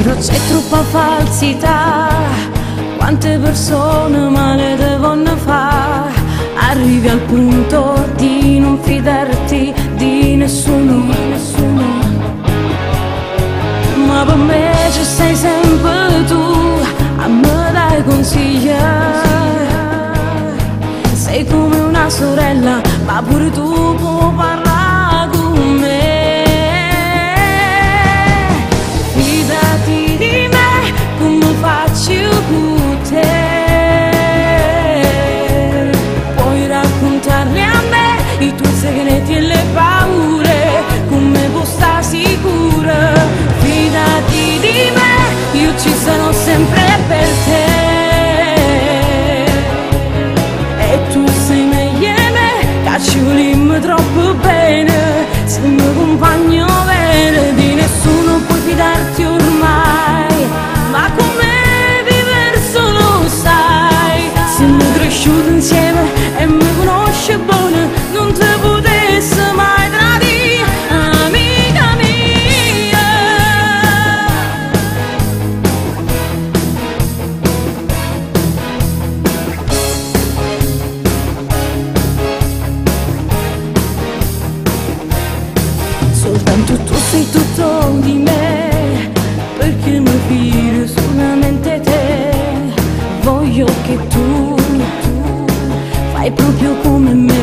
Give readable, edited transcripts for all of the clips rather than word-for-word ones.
però c'è troppa falsità. Quante persone male devono fare? Arrivi al punto di non fidarti di nessuno, ma per me ci sei sempre tu, a me dai consigli. Sei come una sorella, ma pure tu puoi parlare con me. Fidati di me come faccio con te. Puoi raccontarli a me i tuoi segreti e le paure, come puoi stare sicura. Fidati di me, io ci sarò sempre per te. Ci volimmo troppo bene, se mi compagno bene, di nessuno puoi fidarti ormai. Ma come vivere solo sai, siamo cresciuti insieme e mi conosci buono, non ti potessi mai tradire, amica mia. Soltanto tu sei tutto di me, perché mi fido solamente te. Voglio che tu fai proprio come me.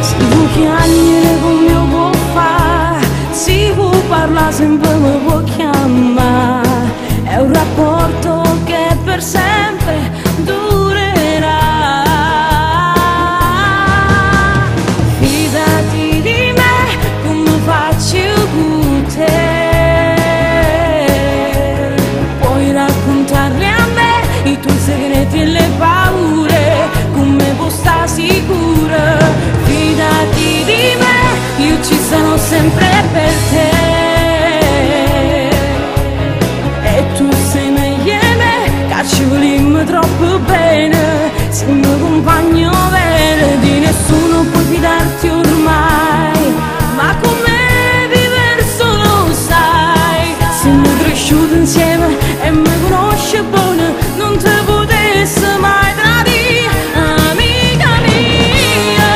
Si può chiamare come può fare, si può parlare sempre, mi può chiamare. È un rapporto che per sempre durerà. I tuoi segreti e le paure, come puoi stare sicura. Fidati di me, io ci sarò sempre per te. E tu sei meglio di me, che ci volimmo troppo bene. Se mi compagno bene, di nessuno puoi fidarti ormai. Ma come vivere solo sai, siamo cresciuti insieme e mi conosci buono, non ti potessi mai tradire, amica mia.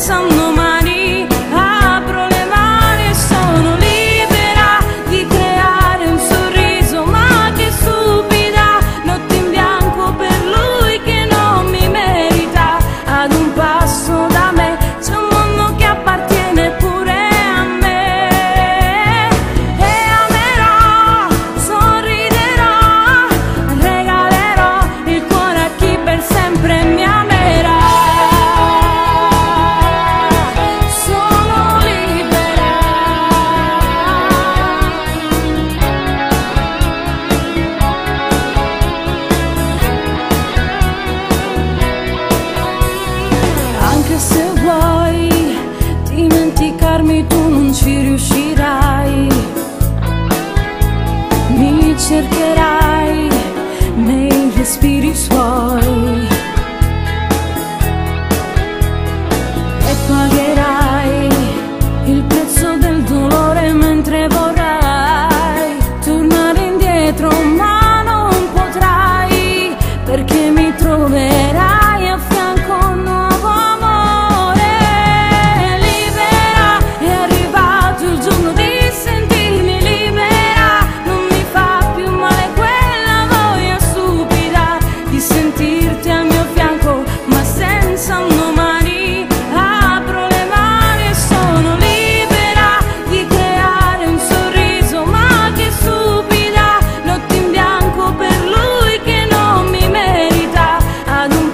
senza un domani. Apro le mani e sono libera di creare un sorriso, ma che stupida notte in bianco per lui che non mi merita. Ad un passo da me c'è un mondo che appartiene pure a me, e amerò, sorriderò, regalerò il cuore a chi per sempre mi amerà. Sono libera. Anche se vuoi dimenticarmi tu non ci riuscirai, mi cercherai nei respiri suoi e pagherai il prezzo del dolore mentre vorrai tornare indietro, ma non potrai, perché mi troverai a fianco un nuovo amore. Libera, è arrivato il giorno di sentirmi libera, non mi fa più male quella voglia stupida di sentirti al mio fianco, ma senza un domani. Apro le mani e sono libera di creare un sorriso, ma che stupida notte in bianco per lui che non mi merita. Ad un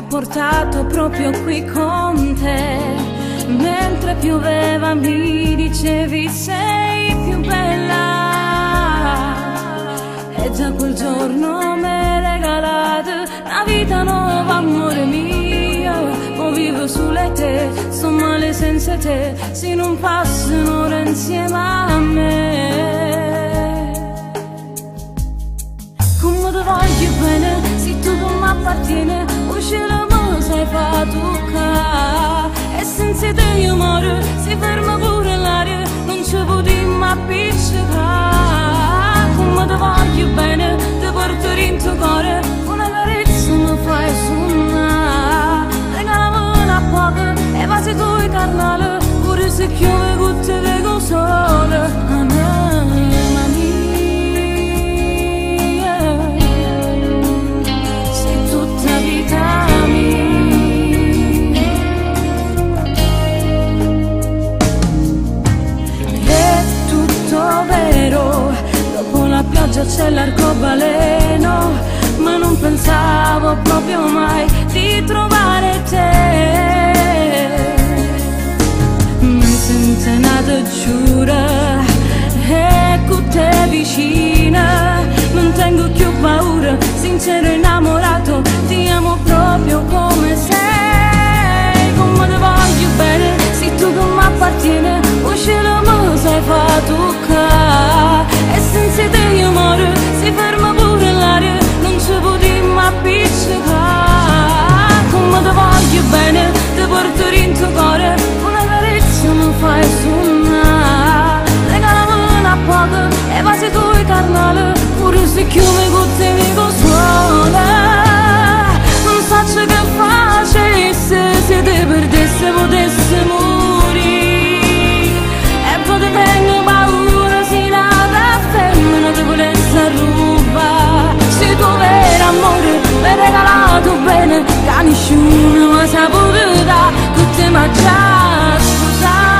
portato proprio qui con te. Mentre pioveva mi dicevi sei più bella, e già quel giorno mi hai regalato una vita nuova, amore mio. Mo vivo sulle te, sto male senza te, se non passo un'ora insieme a me. Come ti voglio bene, se tu non mi appartieni, uscire mi sai fa toccare. E senza te io muore, si ferma pure l'aria, non ci potremmo appiccicare. Come ti voglio bene, ti porto in tuo cuore, una carezza mi fai suonare. Regalami una poca e vasi tu carnale, pure se chiove con te vengo sola. Anima mia, sei tutta vita mia. Vero, dopo la pioggia c'è l'arcobaleno, ma non pensavo proprio mai di trovare te. Mi sento nata giura, e con te vicina non tengo più paura, sincero innamorato, ti amo proprio come sei. Come ti voglio bene, se tu non mi appartieni, uscire mi sai fa toccare. E senza te io muore, si ferma pure l'aria, non ci potremmo appiccicare. Come ti voglio bene, ti porto in tuo cuore, una carezza mi fai suonare. Regalami una poca e vasi tu carnale, pure se chiume con te vivo sola. Non so che facesse se ti perdesse potesse morire. E poi ti tengo paura, si nata femmina ti volesse rubare. Se tu vero amore mi hai regalato bene, che nessuno mi ha saputo dare, che te mi ha già scusato.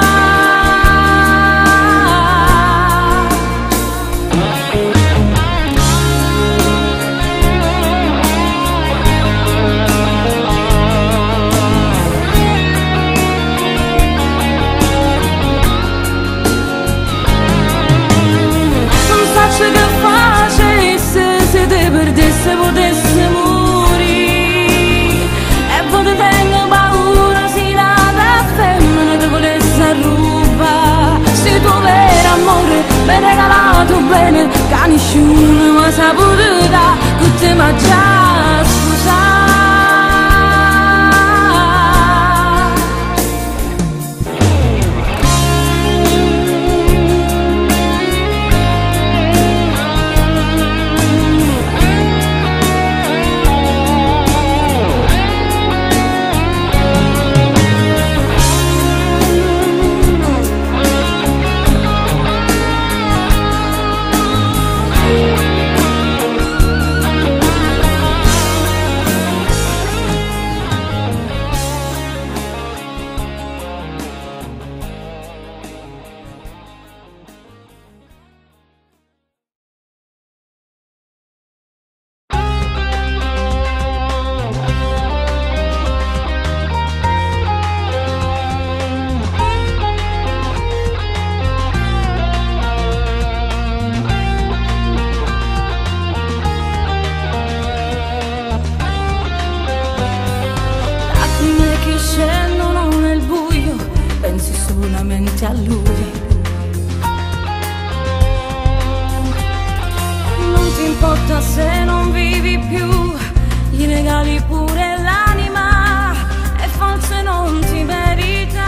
Che facesse se ti perdesse potesse morire. E poi ti tengo paura, si nata femmina ti volesse rubare. Se tu vero amore mi hai regalato bene, che nessuno mi ha saputo dare, che te mi ha già scusato. A lui non ti importa se non vivi più, gli regali pure l'anima, è forse non ti merita.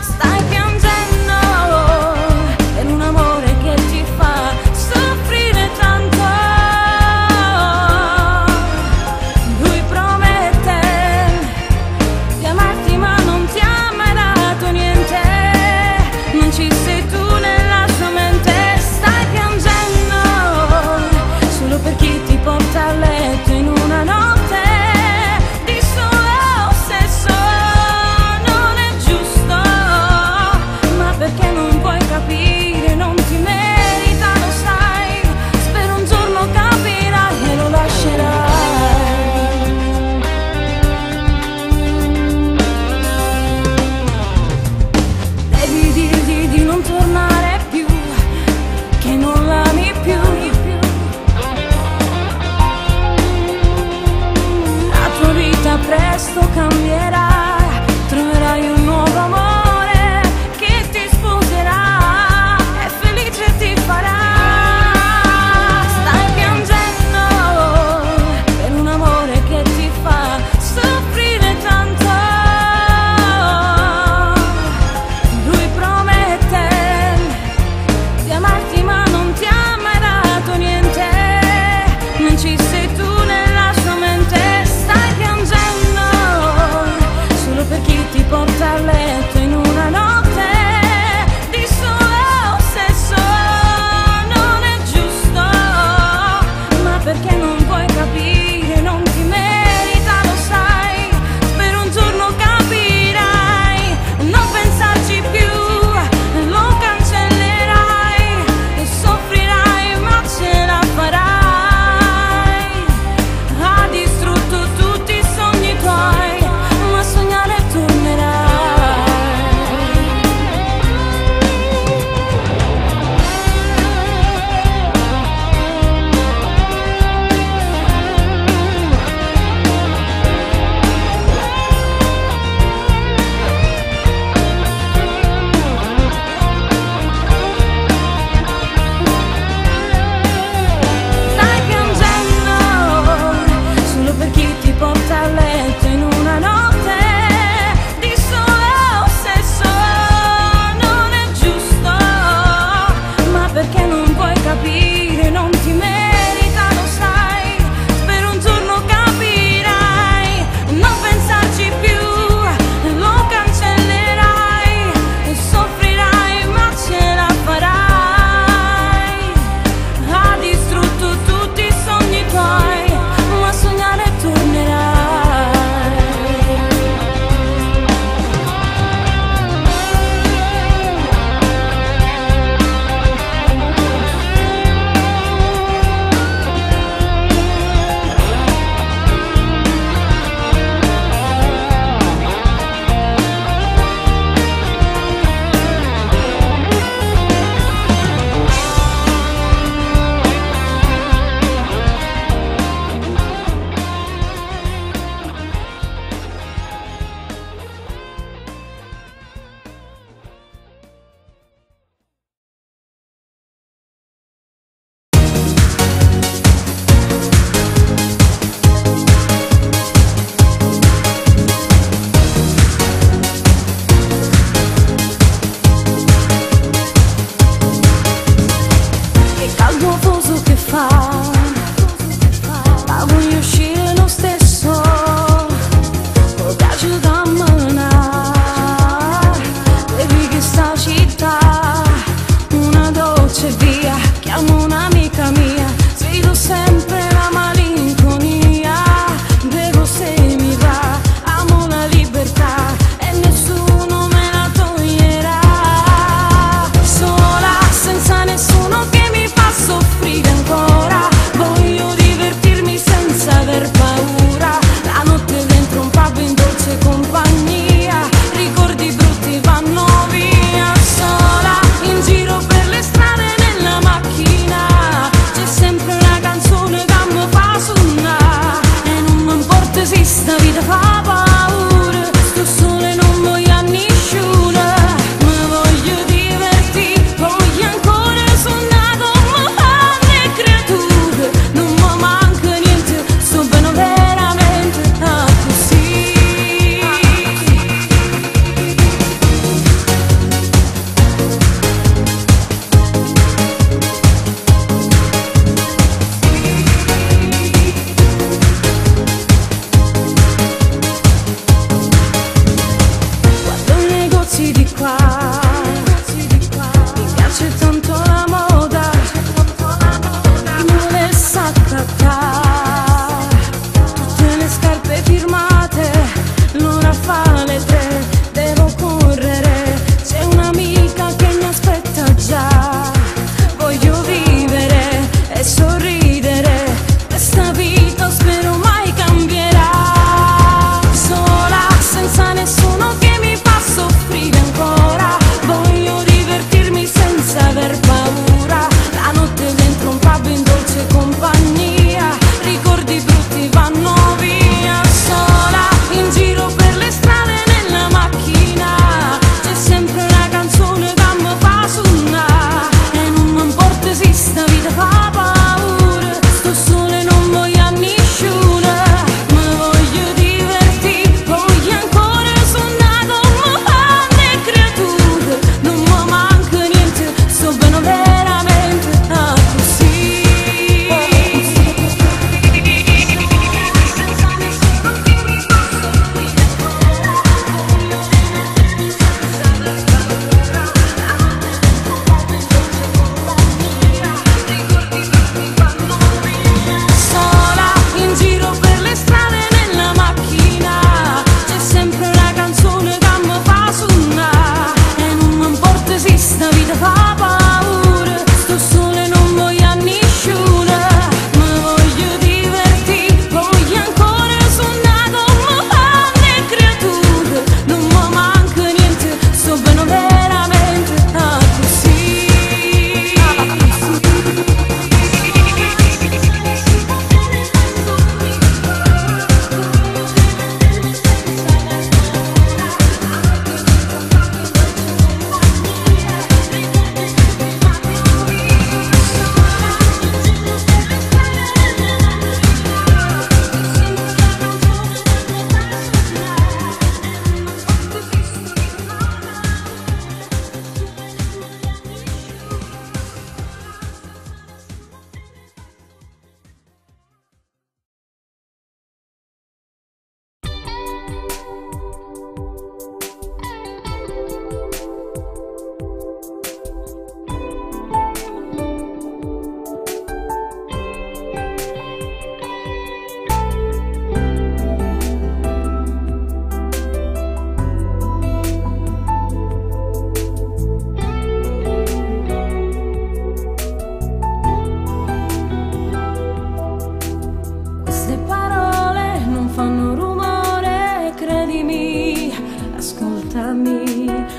Stai piangendo per un amore che ti fa soffrire tanto. Lui promette di amarti ma non ti ama, non ci sei tu nella sua mente. Stai piangendo solo per chi ti porta a lei.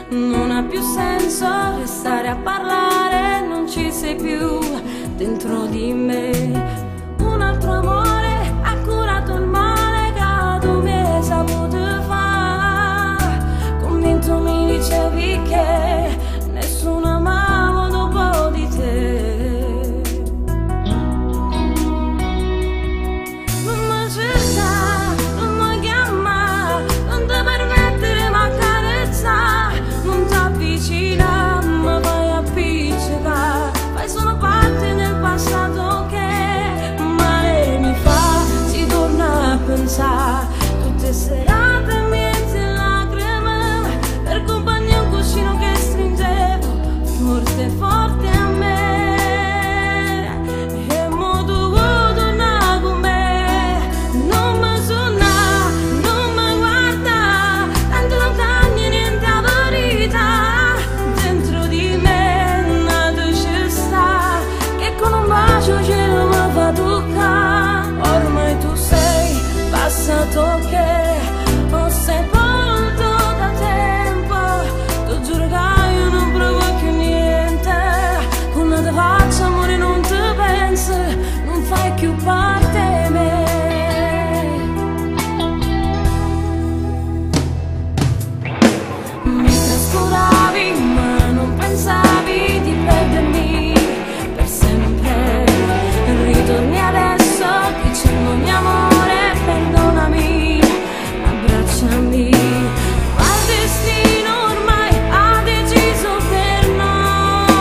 non ha più senso restare a parlare, non ci sei più dentro di me. Un altro amore ha curato il male che tu mi hai saputo fare. Convinto mi dicevi che nessuno amava dopo di te. Non mi cerca, non mi chiama, non ti permettere ma carezzare, non ti avvicina, ma vai a piccica. Fai solo parte del passato che male mi fa, si torna a pensare. Tutte serate mezze lacrime, per compagnia un cuscino che stringevo forte forte a me. E mo tu vuoi tornare con me, non mi suona, non mi guarda, tanto lontani e niente a verità. Dentro di me nato ci sta, che con un bacio cielo mi fa toccare. Ormai tu sei passato che ho sepolto da tempo. Ti giuro che io non provo più niente. Con la tua faccia amore non ti penso, non fai più parte di me. Mi trascuravi ma non pensavi di perdermi per sempre. Ritorni adesso dicendo mio amore perdonami, abbracciami. Ma il destino ormai ha deciso per noi.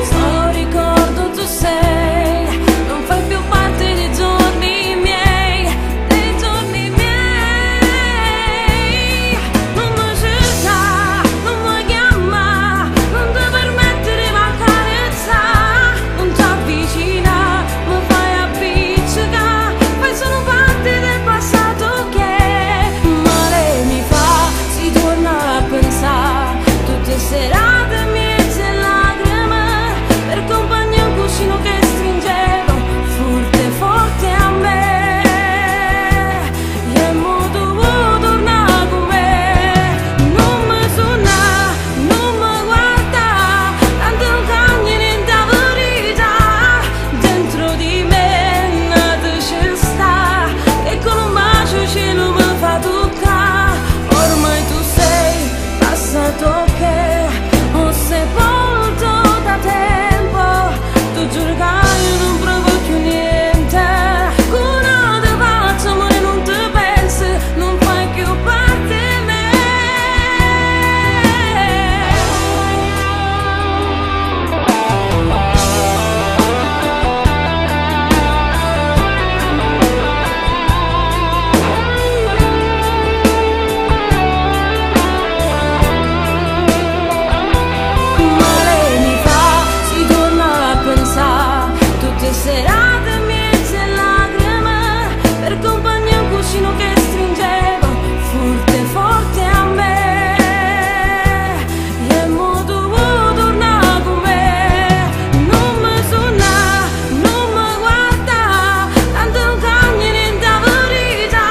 Solo ricordo tu sei, non fai più parte dei giorni miei, dei giorni miei. Non mi cerca, non mi chiama, non ti permettere ma carezzare, non ti avvicina, mi fai appiccica. Fai solo parte del passato che male mi fa, si torna a pensare. Tutte serate mezze lacrime, per compagnia un cuscino che stringevo forte forte a me. E mo tu vuoi tornare con me, non mi suona, non mi guarda, tanto non cambia niente a verità. Dentro di me nato ci sta, e con un bacio cielo mi fa toccare. Ormai tu sei passato che ho sepolto da tempo. Tu giuro che io non provo più niente. Una te faccio amore non ti penso, non fai più parte di me. Male mi fa, si torna a pensare. Tutte serate mezze lacrime, per compagnia un cuscino che stringevo forte forte a me. E mo tu vuoi tornare con me, non mi suona, non mi guarda, tanto non cambia niente a verità.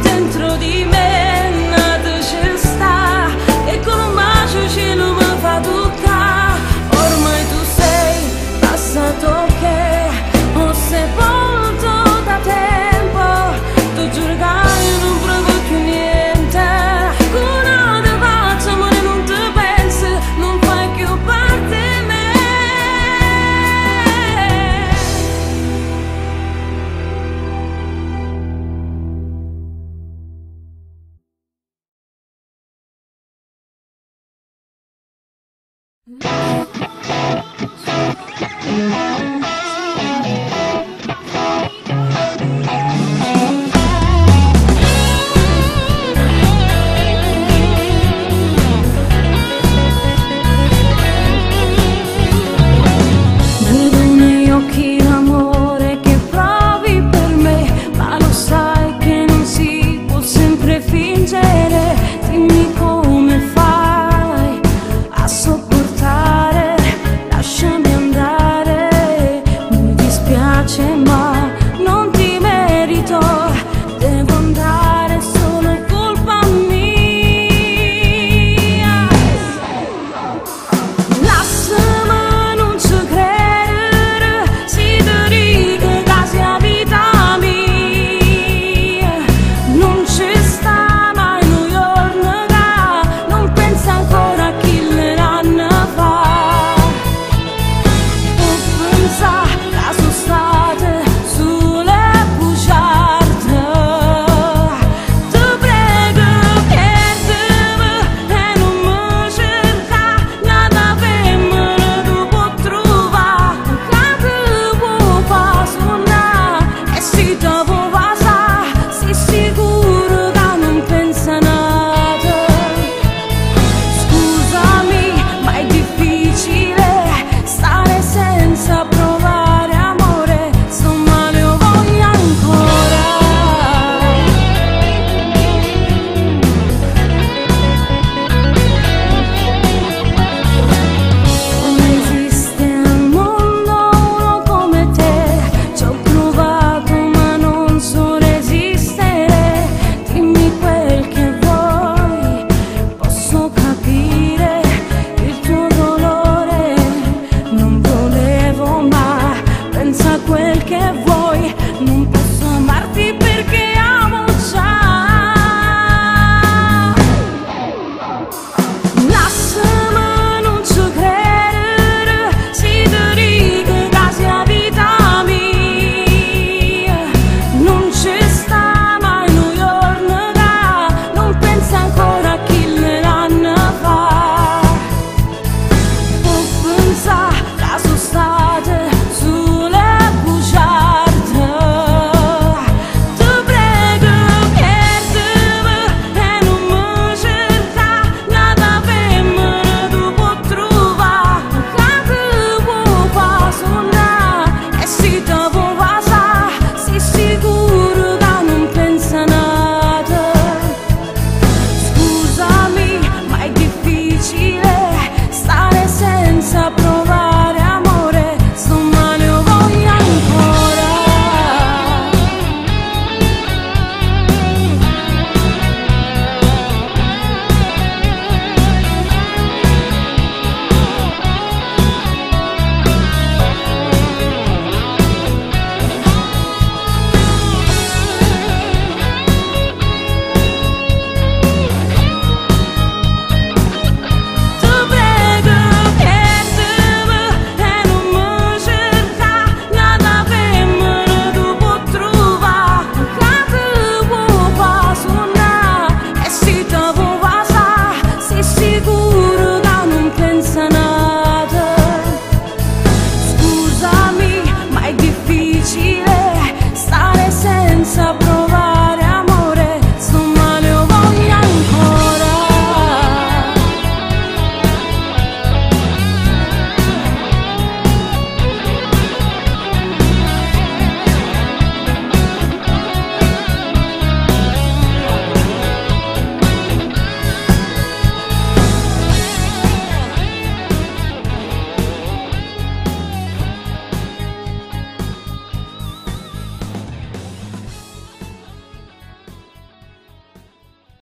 Dentro di me nato ci sta, e con un bacio cielo mi fa toccare. Ormai tu sei passato che ho sepolto da tempo. Tu giuro che io non provo più niente. Una te faccio amore non ti penso, non fai più parte di me.